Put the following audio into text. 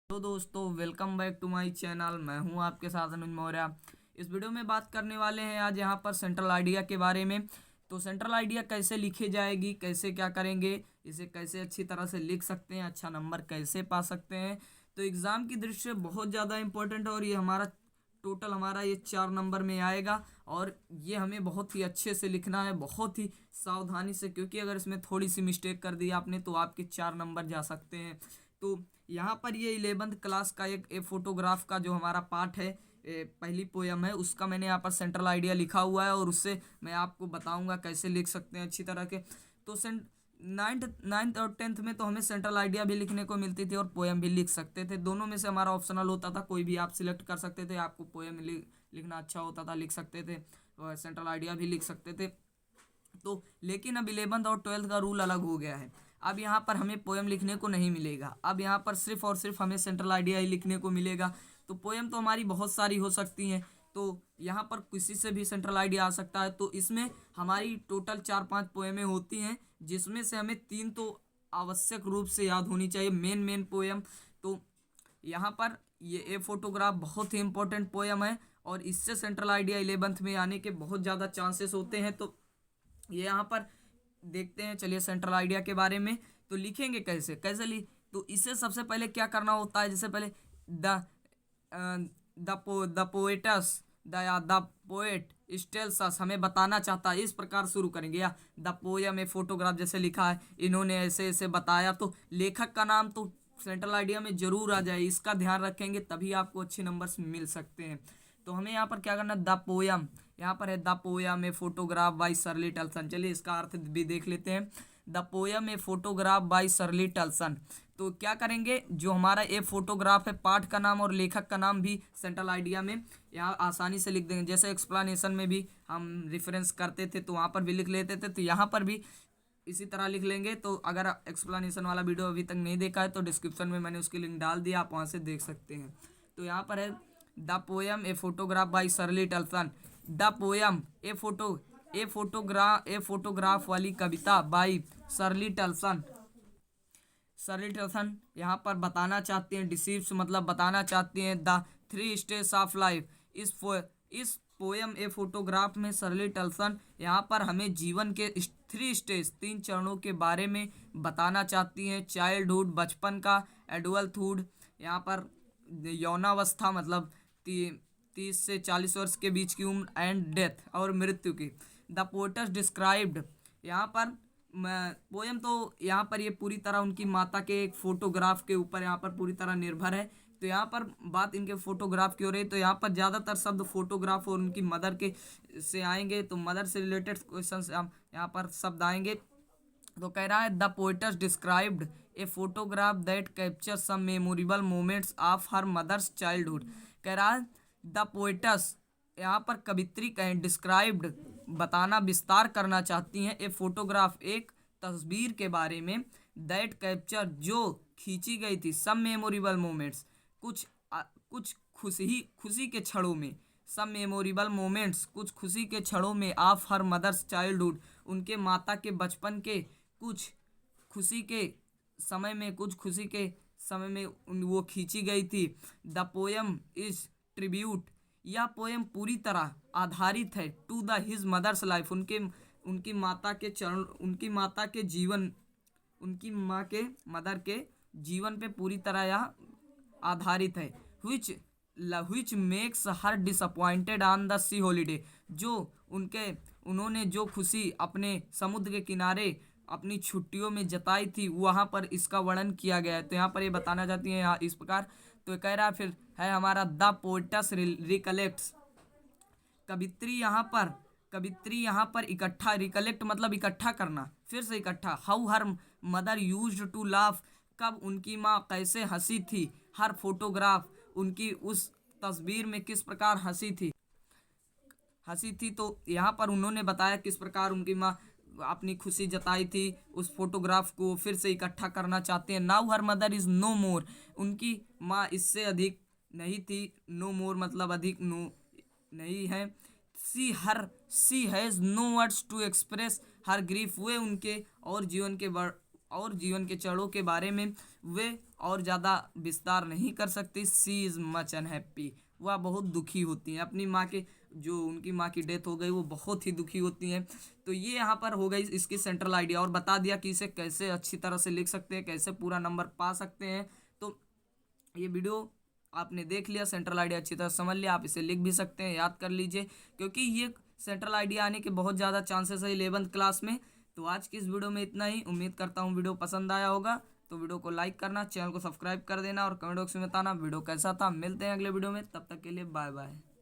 तो दोस्तों welcome back to my channel. मैं हूं आपके साथ अनुज मौर्य। इस वीडियो में बात करने वाले हैं आज यहाँ पर सेंट्रल आइडिया के बारे में। तो सेंट्रल आइडिया कैसे लिखी जाएगी, कैसे क्या करेंगे, इसे कैसे अच्छी तरह से लिख सकते हैं, अच्छा नंबर कैसे पा सकते हैं। तो एग्ज़ाम की दृष्टि से बहुत ज़्यादा इंपॉर्टेंट है और ये हमारा ये 4 नंबर में आएगा। और ये हमें बहुत ही अच्छे से लिखना है, बहुत ही सावधानी से, क्योंकि अगर इसमें थोड़ी सी मिस्टेक कर दी आपने तो आपके 4 नंबर जा सकते हैं। तो यहाँ पर ये 11th क्लास का एक फोटोग्राफ का जो हमारा पार्ट है, पहली पोयम है, उसका मैंने यहाँ पर सेंट्रल आइडिया लिखा हुआ है और उससे मैं आपको बताऊंगा कैसे लिख सकते हैं अच्छी तरह के। तो नाइन्थ नाइन्थ और 10th में तो हमें सेंट्रल आइडिया भी लिखने को मिलती थी और पोयम भी लिख सकते थे। दोनों में से हमारा ऑप्शनल होता था, कोई भी आप सिलेक्ट कर सकते थे। आपको पोयम लिखना अच्छा होता था, लिख सकते थे, और सेंट्रल आइडिया भी लिख सकते थे। तो लेकिन अब 11th और 12th का रूल अलग हो गया है। अब यहाँ पर हमें पोएम लिखने को नहीं मिलेगा, अब यहाँ पर सिर्फ और सिर्फ हमें सेंट्रल आइडिया ही लिखने को मिलेगा। तो पोएम तो हमारी बहुत सारी हो सकती हैं, तो यहाँ पर किसी से भी सेंट्रल आइडिया आ सकता है। तो इसमें हमारी टोटल 4-5 पोएमें होती हैं, जिसमें से हमें 3 तो आवश्यक रूप से याद होनी चाहिए, मेन मेन पोएम। तो यहाँ पर ये फोटोग्राफ बहुत ही इंपॉर्टेंट पोएम है और इससे सेंट्रल आइडिया 11th में आने के बहुत ज़्यादा चांसेस होते हैं। तो ये यहाँ पर देखते हैं, चलिए सेंट्रल आइडिया के बारे में। तो लिखेंगे कैसे कैसे लिख, तो इससे सबसे पहले क्या करना होता है, जैसे पहले the the poets the poet tells us, हमें बताना चाहता है, इस प्रकार शुरू करेंगे। या द पोयम ए फोटोग्राफ जैसे लिखा है, इन्होंने ऐसे ऐसे बताया, तो लेखक का नाम तो सेंट्रल आइडिया में जरूर आ जाए, इसका ध्यान रखेंगे तभी आपको अच्छे नंबर्स मिल सकते हैं। तो हमें यहाँ पर क्या करना, द पोयम, यहाँ पर है the poem a photograph by सरली टल्सन। चलिए इसका अर्थ भी देख लेते हैं। The poem a photograph by सरली टल्सन। तो क्या करेंगे, जो हमारा ए फोटोग्राफ है, पाठ का नाम और लेखक का नाम भी सेंट्रल आइडिया में यहाँ आसानी से लिख देंगे। जैसे एक्सप्लेनेशन में भी हम रेफरेंस करते थे तो वहाँ पर भी लिख लेते थे, तो यहाँ पर भी इसी तरह लिख लेंगे। तो अगर एक्सप्लेनेशन वाला वीडियो अभी तक नहीं देखा है तो डिस्क्रिप्शन में मैंने उसकी लिंक डाल दिया, आप वहाँ से देख सकते हैं। तो यहाँ पर है the poem a photograph by सरली टल्सन। द पोयम ए फोटोग्राफ वाली कविता बाई सरली टल्सन। सरली टल्सन यहाँ पर बताना चाहते हैं, डिसीव्स मतलब बताना चाहते हैं द 3 स्टेज ऑफ लाइफ। इस पोयम ए फोटोग्राफ में सरली टल्सन यहाँ पर हमें जीवन के 3 स्टेज, 3 चरणों के बारे में बताना चाहती हैं। चाइल्डहुड बचपन का, एडल्टहुड यहाँ पर यौनावस्था मतलब 30 से 40 वर्ष के बीच की उम्र, एंड डेथ और मृत्यु की। द पोएट्स डिस्क्राइब्ड, यहाँ पर पोयम तो यहाँ पर ये पूरी तरह उनकी माता के एक फोटोग्राफ के ऊपर यहाँ पर पूरी तरह निर्भर है। तो यहाँ पर बात इनके फोटोग्राफ की हो रही है, तो यहाँ पर ज़्यादातर शब्द फोटोग्राफ और उनकी मदर के से आएंगे, तो मदर से रिलेटेड क्वेश्चन यहाँ पर शब्द आएंगे। तो कह रहा है the poets described a photograph that capture some memorable moments of her mother's childhood. कह रहा है द पोएट्स, यहाँ पर कवित्री कहें, डिस्क्राइब्ड बताना, विस्तार करना चाहती हैं, ए फोटोग्राफ एक तस्वीर के बारे में, दैट कैप्चर जो खींची गई थी, सम मेमोरेबल मोमेंट्स कुछ खुशी के क्षणों में, सब मेमोरेबल मोमेंट्स कुछ खुशी के क्षणों में, ऑफ हर मदर्स चाइल्डहुड उनके माता के बचपन के कुछ खुशी के समय में वो खींची गई थी। द पोयम इज ट्रिब्यूट, यह पोयम पूरी तरह आधारित है to the his mother's life, उनकी माता के चरण, उनकी माँ के मदर के जीवन पे पूरी तरह यह आधारित है। Which makes her disappointed on the C holiday, जो उन्होंने जो खुशी अपने समुद्र के किनारे अपनी छुट्टियों में जताई थी, वहाँ पर इसका वर्णन किया गया है। तो यहाँ पर ये बताना चाहती हैं यहाँ इस प्रकार। तो कह रहा फिर है हमारा द पोएटस रिकलेक्ट्स, कवित्री यहाँ पर इकट्ठा, रिकलेक्ट मतलब इकट्ठा करना, फिर से इकट्ठा। How her mother used to laugh, कब उनकी माँ कैसे हंसी थी। हर फोटोग्राफ, उनकी उस तस्वीर में किस प्रकार हंसी थी। तो यहाँ पर उन्होंने बताया किस प्रकार उनकी माँ अपनी खुशी जताई थी। उस फोटोग्राफ को फिर से इकट्ठा करना चाहते हैं। Now her mother is no more, उनकी माँ इससे अधिक नहीं थी। नो मोर मतलब अधिक नहीं है। She has no words to express her grief, वे उनके और जीवन के और जीवन के चरणों के बारे में वे और ज़्यादा विस्तार नहीं कर सकती। सी इज़ मच अनहैप्पी, वह बहुत दुखी होती हैं अपनी माँ के, जो उनकी माँ की डेथ हो गई वो बहुत ही दुखी होती हैं। तो ये यहाँ पर हो गई इसकी सेंट्रल आइडिया, और बता दिया कि इसे कैसे अच्छी तरह से लिख सकते हैं, कैसे पूरा नंबर पा सकते हैं। तो ये वीडियो आपने देख लिया, सेंट्रल आइडिया अच्छी तरह समझ लिया, आप इसे लिख भी सकते हैं, याद कर लीजिए, क्योंकि ये सेंट्रल आइडिया आने के बहुत ज़्यादा चांसेस है 11th क्लास में। तो आज की इस वीडियो में इतना ही। उम्मीद करता हूँ वीडियो पसंद आया होगा, तो वीडियो को लाइक करना, चैनल को सब्सक्राइब कर देना और कमेंट बॉक्स में बताना वीडियो कैसा था। मिलते हैं अगले वीडियो में, तब तक के लिए बाय बाय।